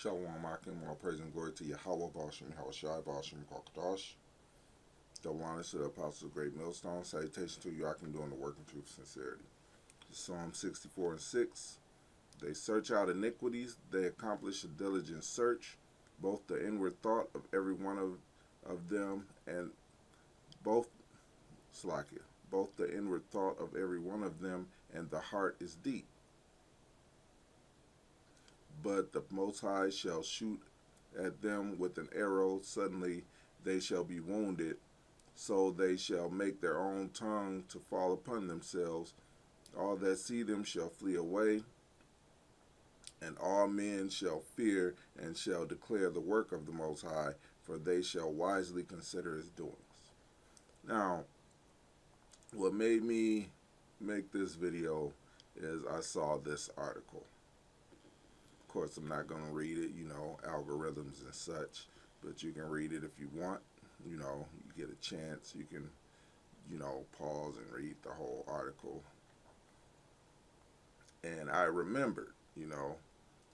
Shalom Akim, all praise and glory to Yahweh, Bashim, Yahushai, Bashim, Kakadash. Double honors to the apostles of Great Millstone. Salutation to you, Akim, doing the work in truth and sincerity. Psalm 64 and 6. They search out iniquities, they accomplish a diligent search, both the inward thought of every one of them and both the inward thought of every one of them and the heart is deep. But the Most High shall shoot at them with an arrow, suddenly they shall be wounded, so they shall make their own tongue to fall upon themselves. All that see them shall flee away, and all men shall fear and shall declare the work of the Most High, for they shall wisely consider his doings. Now, what made me make this video is I saw this article. Of course, I'm not going to read it, algorithms and such, but you can read it if you want. You get a chance, you can, pause and read the whole article. And I remembered,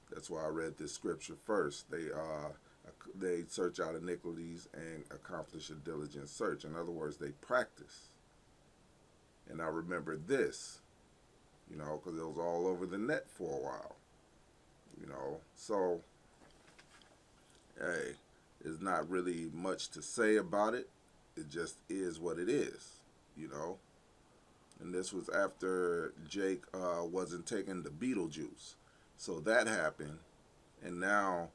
that's why I read this scripture first. They search out iniquities and accomplish a diligent search. In other words, they practice. And I remembered this, because it was all over the net for a while. So, hey, there's not really much to say about it. It just is what it is, And this was after Jake wasn't taking the Beetlejuice. So that happened. And now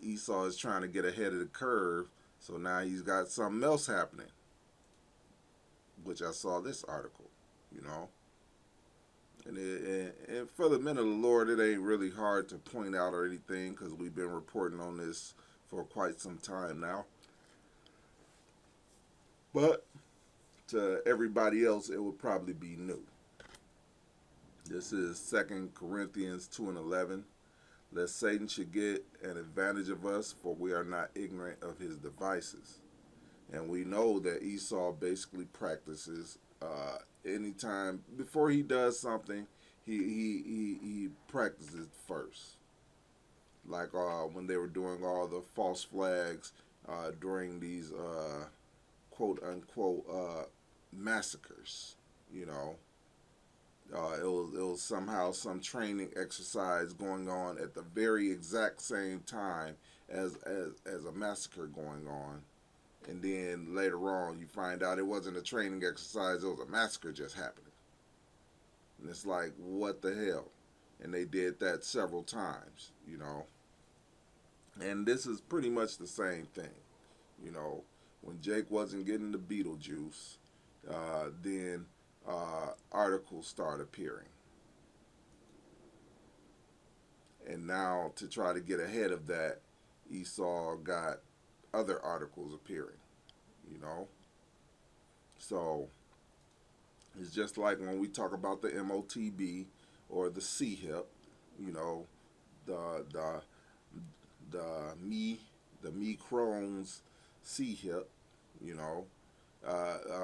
Esau is trying to get ahead of the curve. So now he's got something else happening. Which I saw this article, And for the men of the Lord, it ain't really hard to point out or anything because we've been reporting on this for quite some time now. But to everybody else, it would probably be new. This is 2 Corinthians 2 and 11. Lest Satan should get an advantage of us, for we are not ignorant of his devices. And we know that Esau basically practices anytime before he does something, he practices first. Like when they were doing all the false flags during these quote unquote massacres, it was somehow some training exercise going on at the very exact same time as a massacre going on. And then later on, you find out it wasn't a training exercise, it was a massacre just happening. And it's like, what the hell? And they did that several times, And this is pretty much the same thing, When Jake wasn't getting the Beetlejuice, then articles start appearing. And now, to try to get ahead of that, Esau got other articles appearing, So it's just like when we talk about the MOTB or the C-hip, the me Crohn's C-hip,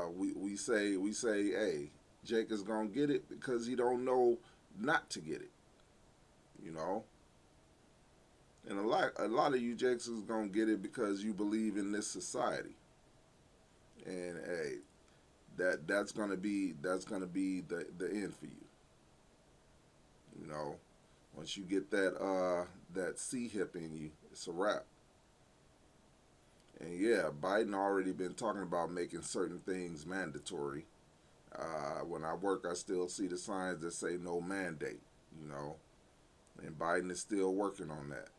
we say, hey, Jake is gonna get it because he don't know not to get it, And a lot of you Jakes is gonna get it because you believe in this society. And hey, that's gonna be the end for you. Once you get that C hip in you, it's a wrap. And yeah, Biden already been talking about making certain things mandatory. When I work, I still see the signs that say no mandate, And Biden is still working on that.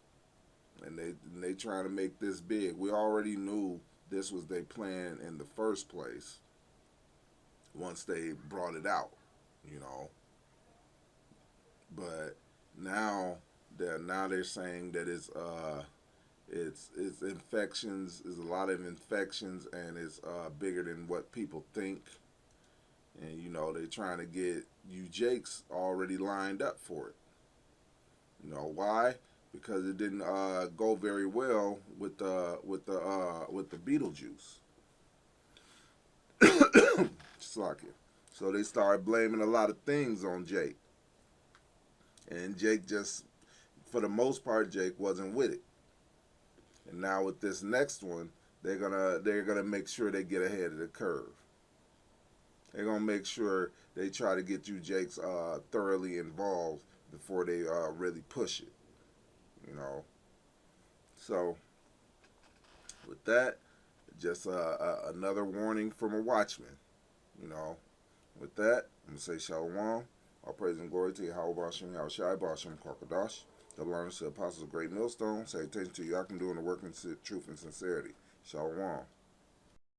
And they trying to make this big. We already knew this was their plan in the first place. Once they brought it out, But now they're saying that it's infections. There's a lot of infections, and it's bigger than what people think. And they're trying to get you Jakes already lined up for it. Why? Because it didn't go very well with the Beetlejuice. Just like it. So they started blaming a lot of things on Jake. And Jake just for the most part, Jake wasn't with it. And now with this next one, they're gonna make sure they get ahead of the curve. They're gonna make sure they try to get you Jakes thoroughly involved before they really push it. You know. So with that, just another warning from a watchman. You know. With that, I'm gonna say Shalom. All praise and glory to Yahweh Bashem, Yahweh Shai Bashem, Kwakadash. Double honors to the apostles of Great Millstone. Say attention to Yakin doing the work in truth and sincerity. Shalom.